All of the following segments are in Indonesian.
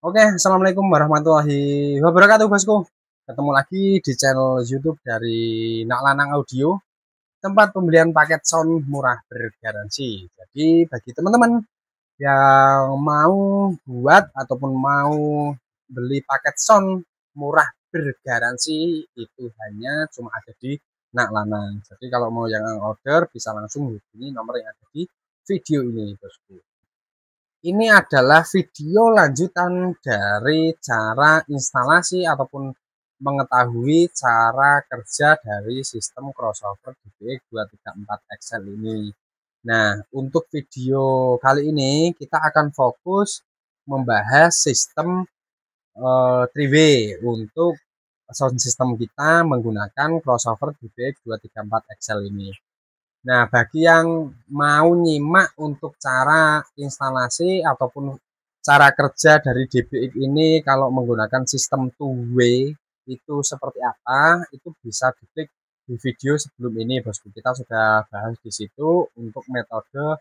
Oke, assalamualaikum warahmatullahi wabarakatuh, bosku. Ketemu lagi di channel YouTube dari Nak Lanang Audio, tempat pembelian paket sound murah bergaransi. Jadi, bagi teman-teman yang mau buat ataupun mau beli paket sound murah bergaransi, itu hanya cuma ada di Nak Lanang. Jadi, kalau mau yang order, bisa langsung hubungi nomor yang ada di video ini, bosku. Ini adalah video lanjutan dari cara instalasi ataupun mengetahui cara kerja dari sistem crossover DBX 234 Excel ini. Nah, untuk video kali ini kita akan fokus membahas sistem 3W untuk sound system kita menggunakan crossover DBX 234 Excel ini. Nah, bagi yang mau nyimak untuk cara instalasi ataupun cara kerja dari DBX ini kalau menggunakan sistem two-way itu seperti apa, itu bisa diklik di video sebelum ini, bosku. Kita sudah bahas di situ untuk metode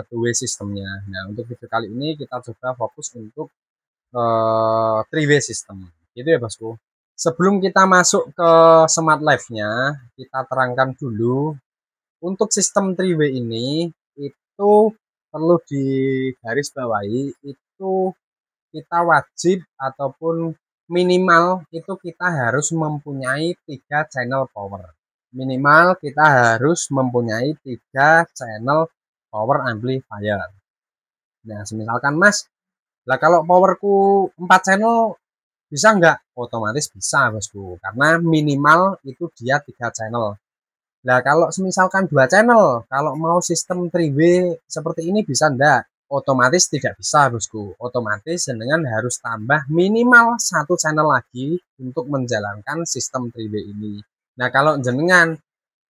two-way sistemnya. Nah, untuk video kali ini kita coba fokus untuk three-way system. Gitu ya, bosku. Sebelum kita masuk ke Smart Life-nya, kita terangkan dulu untuk sistem 3W ini itu perlu digarisbawahi, itu kita wajib ataupun minimal itu kita harus mempunyai 3 channel power. Minimal kita harus mempunyai 3 channel power amplifier. Nah, misalkan Mas, lah kalau powerku 4 channel bisa nggak? Otomatis bisa, bosku. Karena minimal itu dia 3 channel. Nah, kalau misalkan 2 channel, kalau mau sistem 3W seperti ini bisa enggak? Otomatis tidak bisa, bosku. Otomatis dengan harus tambah minimal 1 channel lagi untuk menjalankan sistem 3W ini. Nah, kalau jenengan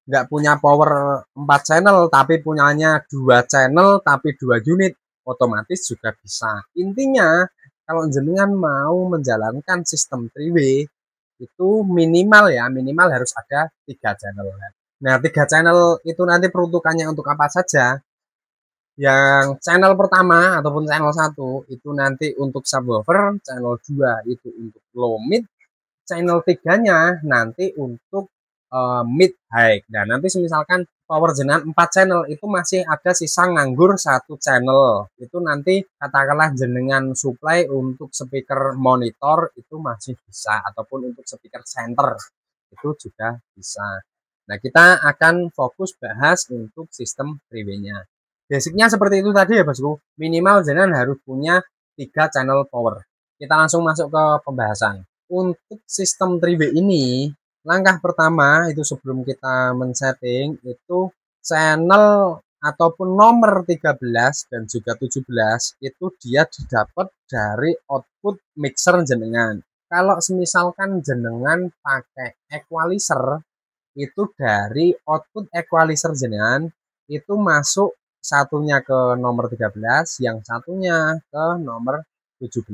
nggak punya power 4 channel, tapi punyanya 2 channel, tapi 2 unit, otomatis juga bisa. Intinya, kalau jenengan mau menjalankan sistem 3W, itu minimal ya, minimal harus ada 3 channel. Nah, 3 channel itu nanti peruntukannya untuk apa saja? Yang channel pertama ataupun channel 1 itu nanti untuk subwoofer, channel 2 itu untuk low mid, channel 3-nya nanti untuk mid high. Nah, nanti misalkan power jenengan 4 channel itu masih ada sisa nganggur 1 channel. Itu nanti katakanlah jenengan supply untuk speaker monitor itu masih bisa ataupun untuk speaker center itu juga bisa. Nah, kita akan fokus bahas untuk sistem 3W-nya. Basicnya seperti itu tadi ya, bosku. Minimal jenengan harus punya 3 channel power. Kita langsung masuk ke pembahasan. Untuk sistem 3W ini, langkah pertama itu sebelum kita men-setting itu channel ataupun nomor 13 dan juga 17 itu dia didapat dari output mixer jenengan. Kalau misalkan jenengan pakai equalizer itu dari output equalizer jenengan itu masuk satunya ke nomor 13, yang satunya ke nomor 17.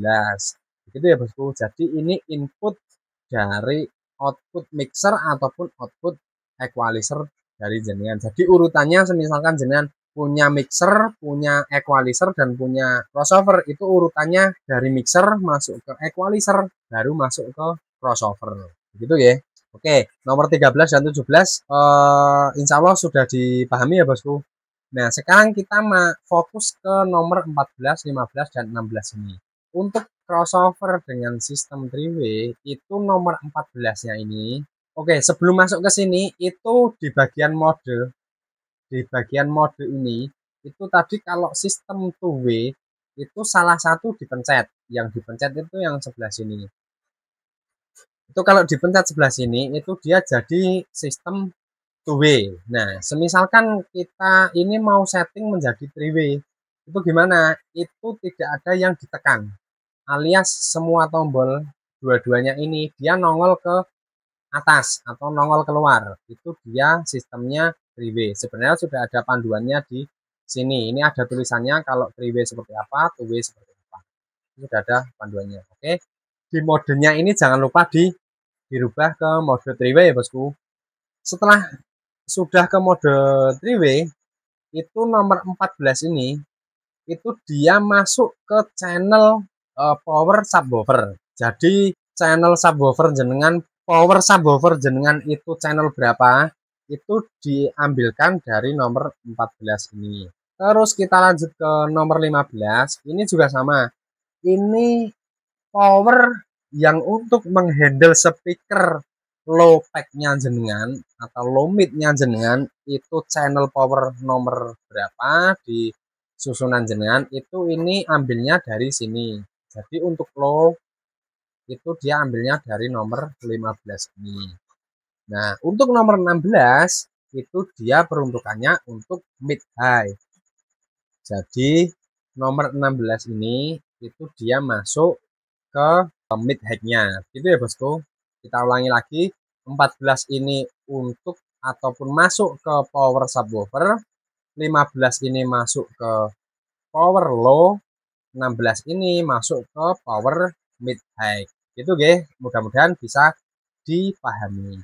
Begitu ya, bosku. Jadi ini input dari output mixer ataupun output equalizer dari jenengan. Jadi urutannya misalkan jenengan punya mixer, punya equalizer, dan punya crossover, itu urutannya dari mixer masuk ke equalizer, baru masuk ke crossover. Begitu ya. Oke, nomor 13 dan 17 insya Allah sudah dipahami ya, bosku. Nah, sekarang kita fokus ke nomor 14, 15, dan 16 ini. Untuk crossover dengan sistem 3W itu nomor 14-nya ini. Oke, sebelum masuk ke sini itu di bagian mode ini itu tadi kalau sistem 2W itu salah satu dipencet. Yang dipencet itu yang sebelah sini. Itu kalau dipencet sebelah sini itu dia jadi sistem 2way. Nah, semisalkan kita ini mau setting menjadi 3way, itu gimana? Itu tidak ada yang ditekan, alias semua tombol dua-duanya ini dia nongol ke atas atau nongol keluar. Itu dia sistemnya 3way. Sebenarnya sudah ada panduannya di sini. Ini ada tulisannya kalau 3way seperti apa, 2way seperti apa. Ini sudah ada panduannya. Oke. Di modenya ini jangan lupa dirubah ke mode 3way ya, bosku. Setelah sudah ke mode 3way, itu nomor 14 ini, itu dia masuk ke channel power subwoofer. Jadi channel subwoofer jenengan, power subwoofer jenengan itu channel berapa, itu diambilkan dari nomor 14 ini. Terus kita lanjut ke nomor 15. Ini juga sama. Ini power yang untuk menghandle speaker low pack-nya jenengan atau low mid-nya jenengan, itu channel power nomor berapa di susunan jenengan, itu ini ambilnya dari sini. Jadi untuk low itu dia ambilnya dari nomor 15 ini. Nah, untuk nomor 16 itu dia peruntukannya untuk mid high. Jadi nomor 16 ini itu dia masuk ke mid high-nya. Gitu ya, Bosku. Kita ulangi lagi. 14 ini untuk ataupun masuk ke power subwoofer, 15 ini masuk ke power low, 16 ini masuk ke power mid high. Itu guys, mudah-mudahan bisa dipahami.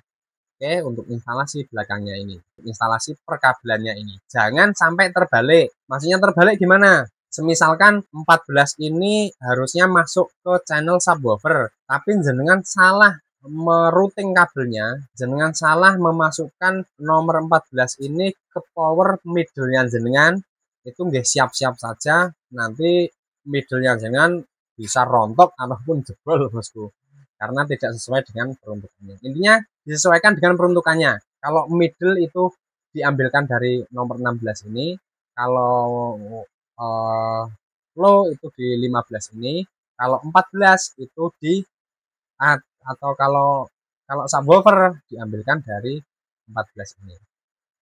Oke, untuk instalasi belakangnya ini, instalasi perkabelannya ini, jangan sampai terbalik. Maksudnya terbalik gimana? Semisalkan 14 ini harusnya masuk ke channel subwoofer, tapi jenengan salah merouting kabelnya, jenengan salah memasukkan nomor 14 ini ke power middle-nya jenengan, itu nggak siap-siap saja nanti middle-nya jenengan bisa rontok ataupun jebol, Bosku, karena tidak sesuai dengan peruntukannya. Intinya disesuaikan dengan peruntukannya. Kalau middle itu diambilkan dari nomor 16 ini, kalau low itu di 15 ini, kalau 14 itu di atau kalau subwoofer diambilkan dari 14 ini.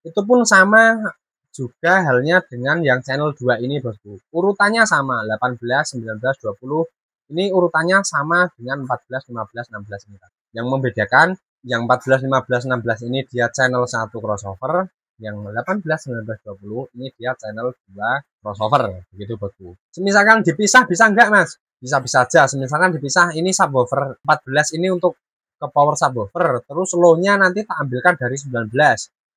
Itu pun sama juga halnya dengan yang channel 2 ini, Bosku. Urutannya sama, 18, 19, 20. Ini urutannya sama dengan 14, 15, 16 ini. Yang membedakan yang 14, 15, 16 ini dia channel 1 crossover, yang 18, 19, 20 ini dia channel 2 crossover. Begitu, Bosku. Misalkan dipisah bisa enggak, Mas? Bisa-bisa aja. Misalkan dipisah, ini subwoofer 14 ini untuk ke power subwoofer, terus low-nya nanti tak ambilkan dari 19.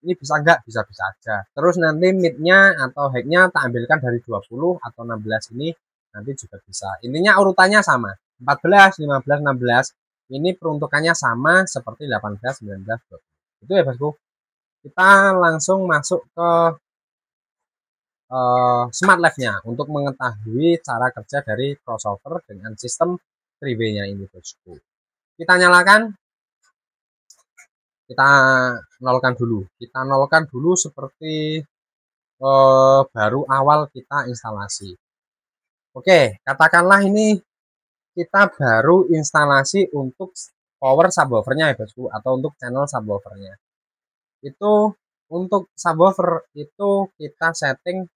Ini bisa enggak? Bisa-bisa aja. Terus nanti mid-nya atau high-nya tak ambilkan dari 20 atau 16 ini, nanti juga bisa. Intinya urutannya sama. 14, 15, 16 ini peruntukannya sama seperti 18, 19, 20. Itu ya, Bosku. Kita langsung masuk ke Smart Life-nya untuk mengetahui cara kerja dari crossover dengan sistem 3W-nya ini, Bosku. Kita nyalakan, kita nolkan dulu seperti baru awal kita instalasi. Oke, katakanlah ini kita baru instalasi untuk power subwoofernya ya, Bosku, atau untuk channel subwoofernya. Itu untuk subwoofer itu kita setting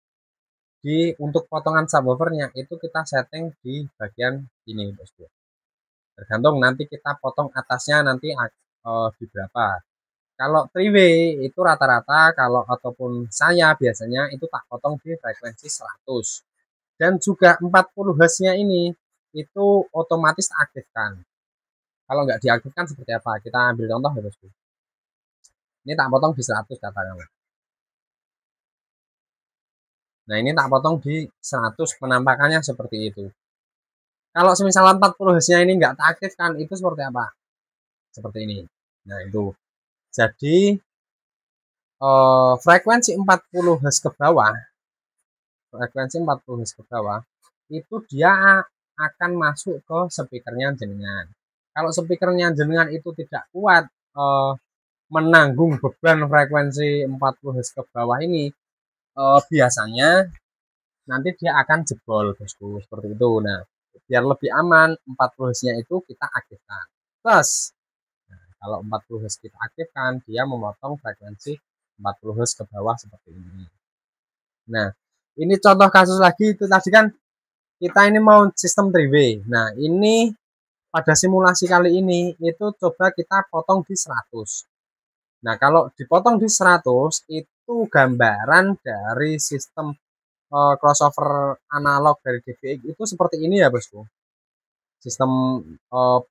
untuk potongan subwoofernya itu kita setting di bagian ini, Bosku. Tergantung nanti kita potong atasnya nanti di berapa. Kalau 3-way itu rata-rata kalau ataupun saya biasanya itu tak potong di frekuensi 100. Dan juga 40 Hz-nya ini itu otomatis aktifkan. Kalau nggak diaktifkan seperti apa? Kita ambil contoh ya, Bosku. Ini tak potong di 100 katakanlah. Nah, ini tak potong di 100, penampakannya seperti itu. Kalau semisal 40 Hz-nya ini nggak tak aktifkan, itu seperti apa? Seperti ini. Nah, itu. Jadi frekuensi 40 Hz ke bawah, itu dia akan masuk ke speakernya jenengan. Kalau speakernya jenengan itu tidak kuat menanggung beban frekuensi 40 Hz ke bawah ini, biasanya nanti dia akan jebol, Bosku, seperti itu. Nah, biar lebih aman 40 Hz-nya itu kita aktifkan. Plus, kalau 40 Hz kita aktifkan, dia memotong frekuensi 40 Hz ke bawah seperti ini. Nah, ini contoh kasus lagi, itu tadi kan kita ini mau sistem 3-way. Nah, ini pada simulasi kali ini itu coba kita potong di 100. Nah, kalau dipotong di 100 itu gambaran dari sistem crossover analog dari DVX itu seperti ini ya, Bosku. Sistem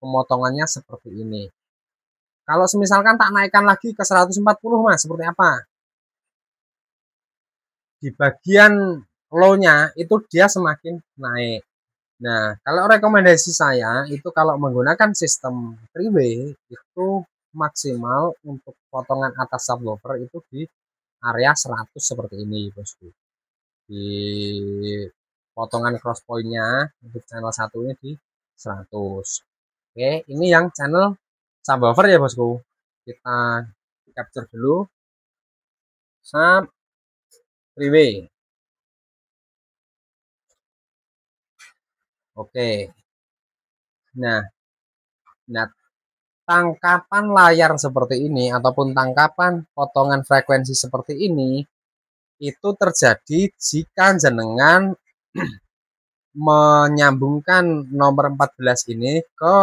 pemotongannya seperti ini. Kalau misalkan tak naikkan lagi ke 140, Mas, seperti apa? Di bagian low-nya itu dia semakin naik. Nah, kalau rekomendasi saya itu kalau menggunakan sistem three-way itu maksimal untuk potongan atas subwoofer itu di area 100 seperti ini, bosku. Di potongan cross point-nya untuk channel satu ini di 100. Oke, ini yang channel subwoofer ya, bosku. Kita capture dulu. Sub three-way. Oke. Nah, nah tangkapan layar seperti ini ataupun tangkapan potongan frekuensi seperti ini itu terjadi jika jenengan menyambungkan nomor 14 ini ke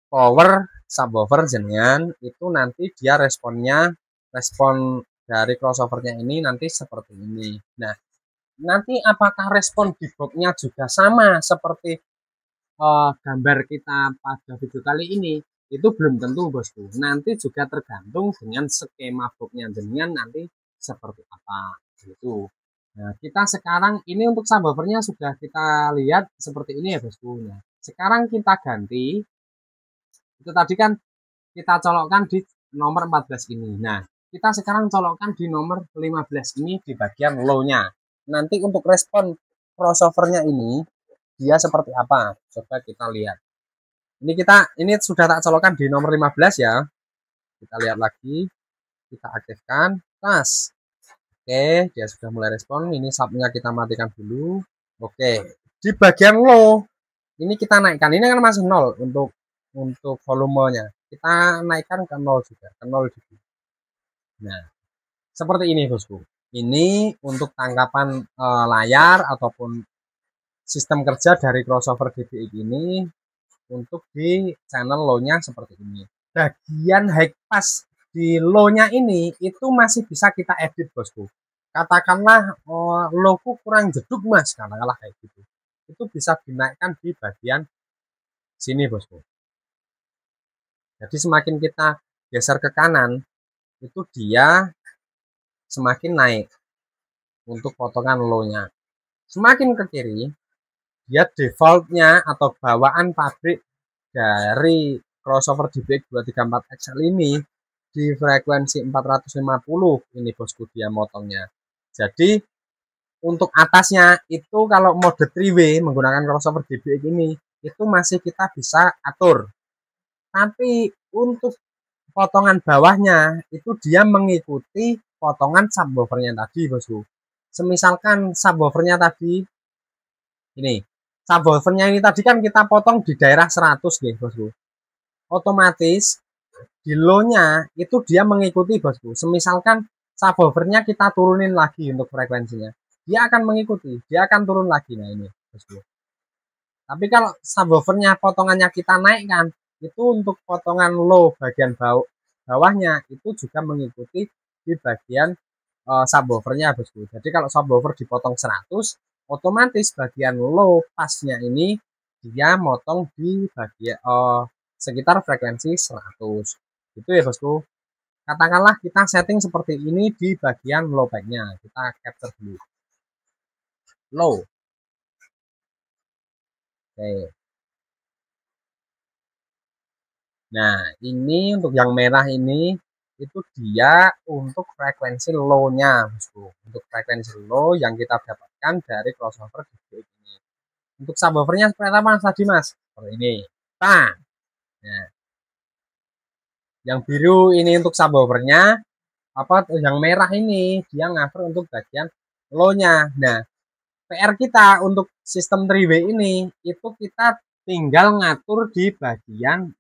power subwoofer jenengan, itu nanti dia respon dari crossovernya ini nanti seperti ini. Nah, nanti apakah respon di boxnya juga sama seperti gambar kita pada video kali ini? Itu belum tentu, bosku. Nanti juga tergantung dengan skema boxnya jenengan nanti seperti apa gitu. Nah, kita sekarang ini untuk subwoofernya sudah kita lihat seperti ini ya, bosku. Nah, sekarang kita ganti. Itu tadi kan kita colokkan di nomor 14 ini. Nah, kita sekarang colokkan di nomor 15 ini di bagian low-nya. Nanti untuk respon crossovernya ini dia seperti apa? Coba kita lihat. Ini sudah tak colokkan di nomor 15 ya. Kita lihat lagi. Kita aktifkan. Tas. Oke, dia sudah mulai respon. Ini subnya kita matikan dulu. Oke, di bagian low ini kita naikkan. Ini kan masih 0 untuk volumenya. Kita naikkan ke 0 juga, ke 0 dB. Nah, seperti ini, bosku. Ini untuk tangkapan layar ataupun sistem kerja dari crossover DBX ini untuk di channel low-nya seperti ini. Bagian high pass di low-nya ini itu masih bisa kita edit, bosku. Katakanlah low-ku kurang jeduk, mas, katakanlah kayak gitu. Itu bisa dinaikkan di bagian sini, bosku. Jadi semakin kita geser ke kanan, itu dia semakin naik untuk potongan low-nya. Semakin ke kiri, dia defaultnya atau bawaan pabrik dari crossover DBX 234 XL ini di frekuensi 450 ini, bosku, dia motongnya. Jadi untuk atasnya itu kalau mode 3-way menggunakan crossover DBX ini itu masih kita bisa atur. Tapi untuk potongan bawahnya itu dia mengikuti potongan subwoofernya tadi, bosku. Semisalkan subwoofernya tadi ini, subwoofernya ini tadi kan kita potong di daerah 100 nih, bosku. Otomatis di low-nya itu dia mengikuti, bosku. Semisalkan subwoofernya kita turunin lagi untuk frekuensinya, dia akan mengikuti, dia akan turun lagi. Nah ini, bosku. Tapi kalau subwoofernya potongannya kita naikkan, itu untuk potongan low bagian bawahnya itu juga mengikuti di bagian subwoofernya, bosku. Jadi kalau subwoofer dipotong 100, otomatis bagian low pasnya ini dia motong di bagian sekitar frekuensi 100. Itu ya, bosku. Katakanlah kita setting seperti ini di bagian low backnya. Kita capture dulu. Low. Oke. Nah, ini untuk yang merah ini itu dia untuk frekuensi low-nya, bosku. Untuk frekuensi low yang kita dapatkan dari crossover DBX ini. Untuk subwoofernya seperti apa, mas tadi, mas? Seperti ini. Nah, yang biru ini untuk subwoofernya, apa yang merah ini dia ngatur untuk bagian low-nya. Nah, PR kita untuk sistem 3-way ini itu kita tinggal ngatur di bagian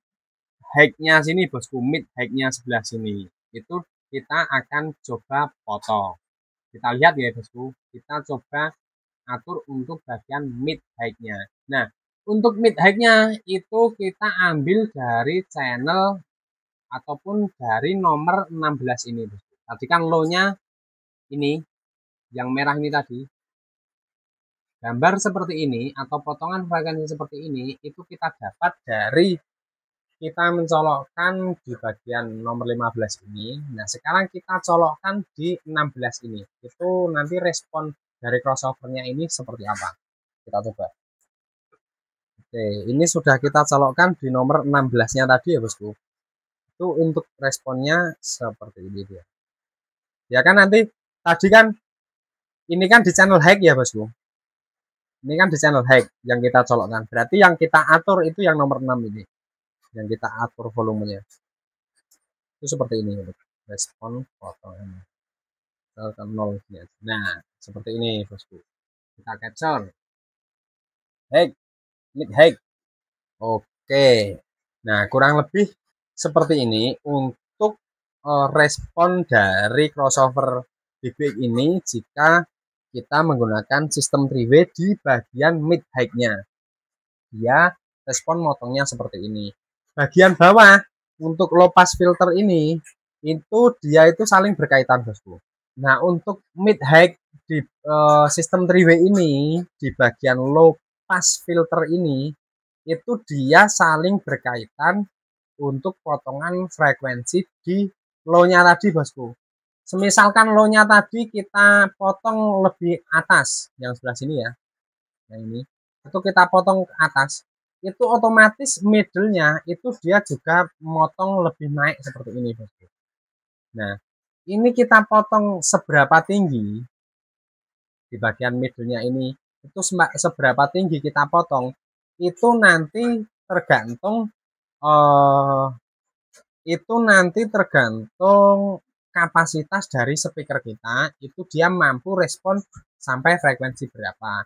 high-nya sini, bosku, mid high-nya sebelah sini. Itu kita akan coba potong. Kita lihat ya, bosku. Kita coba atur untuk bagian mid high-nya. Nah, untuk mid high-nya itu kita ambil dari channel ataupun dari nomor 16 ini, bosku. Tadi kan low-nya ini, yang merah ini tadi. Gambar seperti ini atau potongan frekuensi seperti ini itu kita dapat dari kita mencolokkan di bagian nomor 15 ini. Nah, sekarang kita colokkan di 16 ini. Itu nanti respon dari crossovernya ini seperti apa. Kita coba. Oke, ini sudah kita colokkan di nomor 16-nya tadi ya bosku. Itu untuk responnya seperti ini dia. Ya kan nanti tadi kan ini kan di channel hack ya bosku. Ini kan di channel hack yang kita colokkan. Berarti yang kita atur itu yang nomor 6 ini. Yang kita atur volumenya. Itu seperti ini. Respon potongan. Ke 0. Nah, seperti ini bosku. Kita capture. Hack. Klik hack. Oke. Nah, kurang lebih seperti ini untuk respon dari crossover BBX ini jika kita menggunakan sistem 3-way di bagian mid high-nya. Dia respon motongnya seperti ini. Bagian bawah untuk low pass filter ini itu dia itu saling berkaitan bosku. Nah, untuk mid high di sistem 3-way ini di bagian low pass filter ini itu dia saling berkaitan untuk potongan frekuensi di low-nya tadi bosku. Semisalkan low-nya tadi kita potong lebih atas, yang sebelah sini ya, yang ini, itu kita potong ke atas, itu otomatis middle-nya itu dia juga motong lebih naik seperti ini bosku. Nah, ini kita potong seberapa tinggi di bagian middle-nya ini, itu seberapa tinggi kita potong, itu nanti tergantung eh, itu nanti tergantung kapasitas dari speaker kita, itu dia mampu respon sampai frekuensi berapa.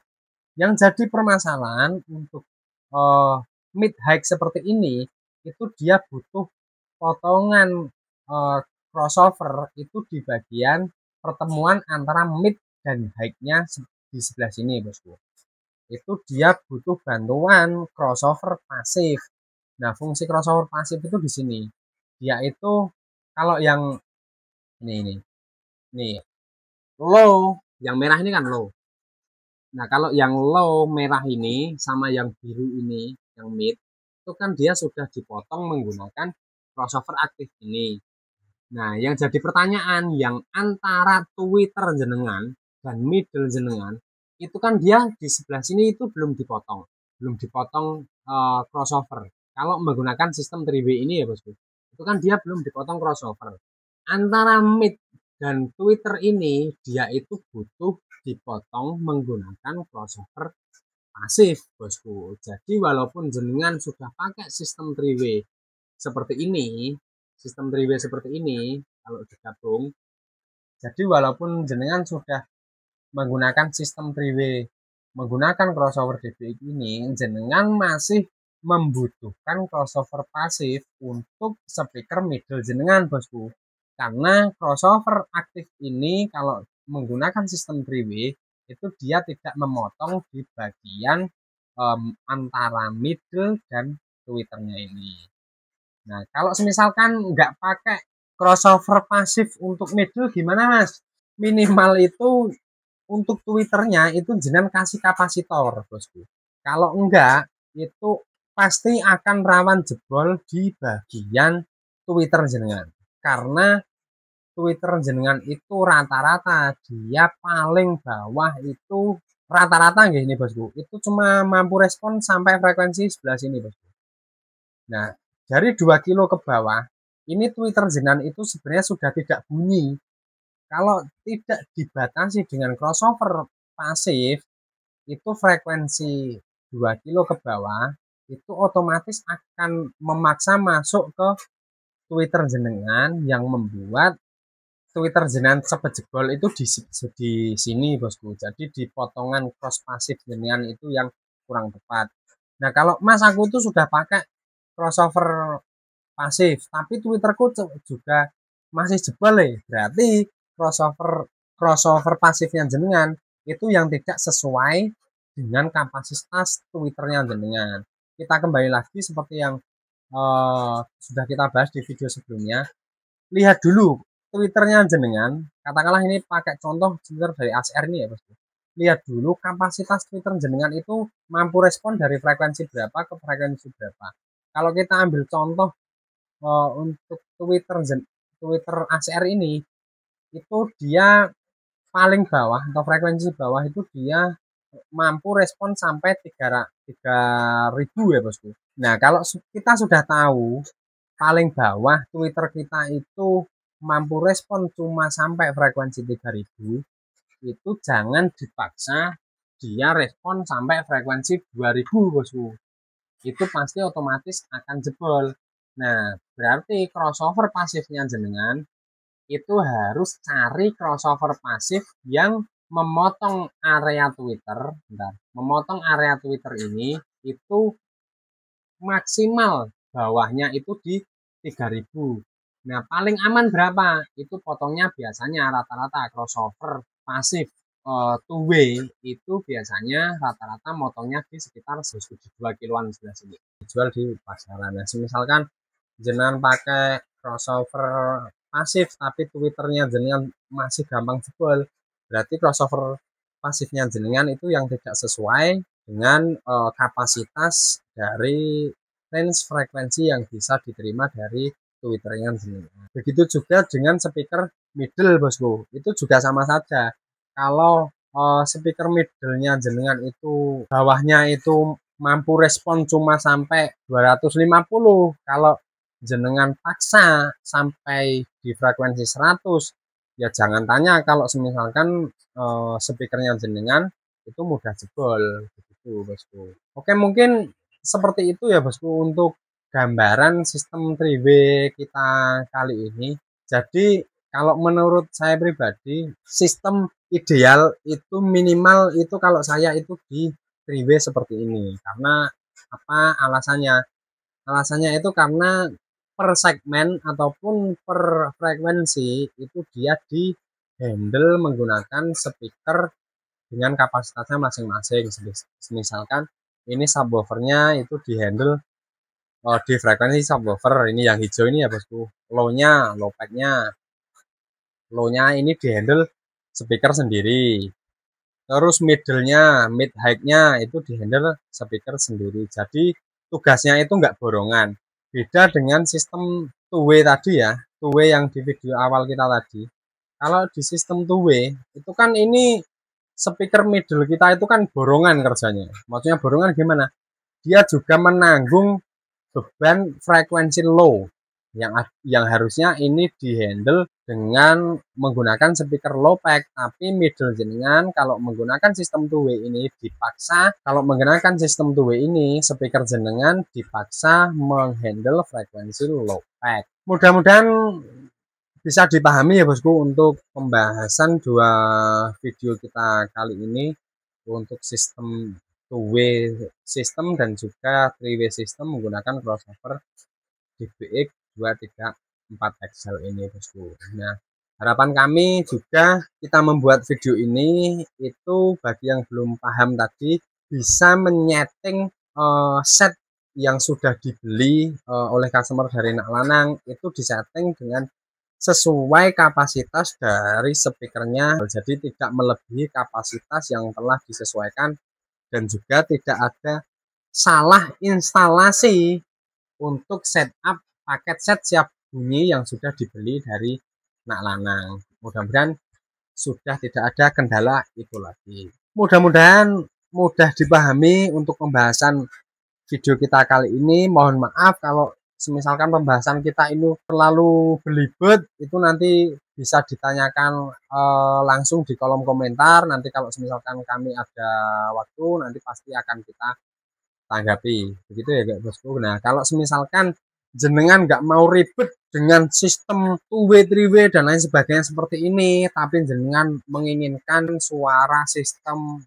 Yang jadi permasalahan untuk mid high seperti ini, itu dia butuh potongan crossover itu di bagian pertemuan antara mid dan high-nya di sebelah sini bosku. Itu dia butuh bantuan crossover pasif. Nah, fungsi crossover pasif itu di sini. Dia itu kalau yang ini nih low, yang merah ini kan low. Nah, kalau yang low merah ini sama yang biru ini, yang mid, itu kan dia sudah dipotong menggunakan crossover aktif ini. Nah, yang jadi pertanyaan yang antara Twitter jenengan dan middle jenengan, itu kan dia di sebelah sini itu belum dipotong crossover. Kalau menggunakan sistem 3-way ini ya bosku, itu kan dia belum dipotong crossover. Antara mid dan Twitter ini dia itu butuh dipotong menggunakan crossover pasif bosku. Jadi walaupun jenengan sudah pakai sistem 3-way seperti ini, sistem 3-way seperti ini kalau digabung, jadi walaupun jenengan sudah menggunakan sistem 3-way menggunakan crossover DBX ini, jenengan masih membutuhkan crossover pasif untuk speaker middle jenengan bosku. Karena crossover aktif ini kalau menggunakan sistem 3-way itu dia tidak memotong di bagian antara middle dan twitternya ini. Nah, kalau misalkan nggak pakai crossover pasif untuk middle gimana mas? Minimal itu untuk twitternya itu jenengan kasih kapasitor bosku. Kalau enggak itu pasti akan rawan jebol di bagian twitter jenengan. Karena twitter jenengan itu rata-rata dia paling bawah itu rata-rata nggih ini bosku. Itu cuma mampu respon sampai frekuensi sebelah sini bosku. Nah, dari 2 kilo ke bawah, ini Twitter jenengan itu sebenarnya sudah tidak bunyi. Kalau tidak dibatasi dengan crossover pasif, itu frekuensi 2 kilo ke bawah, itu otomatis akan memaksa masuk ke Twitter jenengan yang membuat Twitter jenengan cepet jebol itu di sini bosku. Jadi di potongan cross pasif jenengan itu yang kurang tepat. Nah, kalau Mas aku tuh sudah pakai crossover pasif, tapi Twitterku juga masih jebol ya. Berarti crossover crossover pasifnya jenengan itu yang tidak sesuai dengan kapasitas Twitternya jenengan. Kita kembali lagi seperti yang sudah kita bahas di video sebelumnya. Lihat dulu Twitternya jenengan, katakanlah ini pakai contoh Twitter dari ACR ini ya bosku. Lihat dulu kapasitas Twitter jenengan itu mampu respon dari frekuensi berapa ke frekuensi berapa. Kalau kita ambil contoh untuk Twitter ACR ini, itu dia paling bawah atau frekuensi bawah itu dia mampu respon sampai 3000 ya bosku. Nah kalau kita sudah tahu paling bawah Twitter kita itu mampu respon cuma sampai frekuensi 3000, itu jangan dipaksa dia respon sampai frekuensi 2000 bosku. Itu pasti otomatis akan jebol. Nah berarti crossover pasifnya jenengan itu harus cari crossover pasif yang memotong area Twitter. Bentar, memotong area Twitter ini itu maksimal bawahnya itu di 3000. Nah paling aman berapa? Itu potongnya biasanya rata-rata crossover pasif two way itu biasanya rata-rata motongnya di sekitar 2 kiloan sebelah sini. Dijual di pasaran. Nah misalkan jenengan pakai crossover pasif tapi Twitternya jenengan masih gampang jebol, berarti crossover pasifnya jenengan itu yang tidak sesuai dengan kapasitas dari range frekuensi yang bisa diterima dari Twitternya jenengan. Begitu juga dengan speaker middle bosku, itu juga sama saja. Kalau speaker middle-nya jenengan itu bawahnya itu mampu respon cuma sampai 250, kalau jenengan paksa sampai di frekuensi 100, ya jangan tanya kalau misalkan speakernya jenengan itu mudah jebol begitu bosku. Oke mungkin seperti itu ya bosku untuk gambaran sistem 3W kita kali ini. Jadi kalau menurut saya pribadi sistem ideal itu minimal itu kalau saya itu di 3W seperti ini. Karena apa alasannya? Alasannya itu karena per segmen ataupun per frekuensi itu dia di handle menggunakan speaker dengan kapasitasnya masing-masing. Misalkan ini subwoofernya itu di handle di frekuensi subwoofer, ini yang hijau ini ya bosku, low-nya, low pack-nya, low-nya ini di handle speaker sendiri. Terus middle-nya, mid high-nya itu di handle speaker sendiri. Jadi tugasnya itu enggak borongan. Beda dengan sistem two-way tadi ya, two-way yang di video awal kita tadi. Kalau di sistem two-way itu kan ini speaker middle kita itu kan borongan kerjanya. Maksudnya borongan gimana? Dia juga menanggung beban frekuensi low yang harusnya ini dihandle dengan menggunakan speaker low pack, tapi middle jenengan kalau menggunakan sistem two-way ini dipaksa, kalau menggunakan sistem two-way ini speaker jenengan dipaksa menghandle frekuensi low pack. Mudah-mudahan bisa dipahami ya bosku untuk pembahasan dua video kita kali ini untuk sistem two-way system dan juga three-way system menggunakan crossover DBX 234 XL ini bosku. Nah harapan kami juga kita membuat video ini itu bagi yang belum paham tadi bisa menyeting set yang sudah dibeli oleh customer dari Nak Lanang itu disetting dengan sesuai kapasitas dari speakernya, jadi tidak melebihi kapasitas yang telah disesuaikan dan juga tidak ada salah instalasi untuk setup paket set siap bunyi yang sudah dibeli dari Nak Lanang. Mudah-mudahan sudah tidak ada kendala itu lagi. Mudah-mudahan mudah dipahami untuk pembahasan video kita kali ini. Mohon maaf kalau misalkan pembahasan kita ini terlalu belibet, itu nanti bisa ditanyakan langsung di kolom komentar. Nanti kalau misalkan kami ada waktu, nanti pasti akan kita tanggapi. Begitu ya bosku. Nah kalau misalkan jenengan nggak mau ribet dengan sistem two-way, three-way dan lain sebagainya seperti ini, tapi jenengan menginginkan suara sistem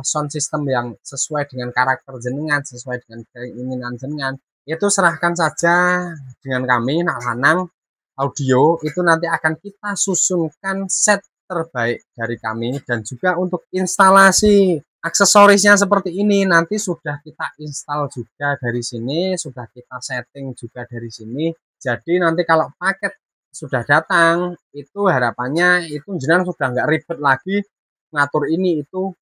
sound system yang sesuai dengan karakter jenengan, sesuai dengan keinginan jenengan, itu serahkan saja dengan kami Nak Lanang Audio. Itu nanti akan kita susunkan set terbaik dari kami, dan juga untuk instalasi aksesorisnya seperti ini nanti sudah kita install juga dari sini, sudah kita setting juga dari sini. Jadi nanti kalau paket sudah datang itu harapannya itu jenengan sudah nggak ribet lagi ngatur ini itu,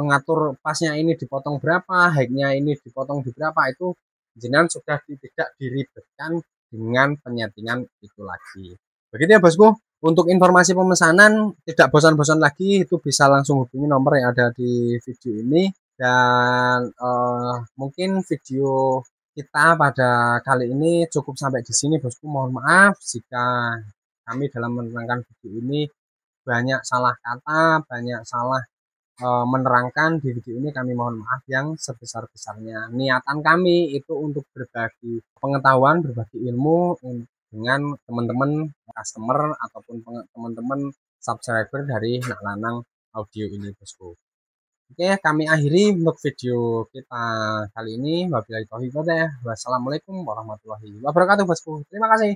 ngatur pasnya ini dipotong berapa, high-nya ini dipotong di berapa, itu jenengan sudah tidak diribetkan dengan penyetingan itu lagi. Begitu ya bosku Untuk informasi pemesanan tidak bosan-bosan lagi, itu bisa langsung hubungi nomor yang ada di video ini. Dan mungkin video kita pada kali ini cukup sampai di sini bosku. Mohon maaf jika kami dalam menerangkan video ini banyak salah kata, banyak salah menerangkan di video ini. Kami mohon maaf yang sebesar-besarnya. Niatan kami itu untuk berbagi pengetahuan, berbagi ilmu dengan teman-teman customer ataupun teman-teman subscriber dari Nak Lanang Audio ini bosku. Oke, kami akhiri untuk video kita kali ini. Wabillahi taufiq wal hidayah. Wassalamualaikum warahmatullahi wabarakatuh bosku. Terima kasih.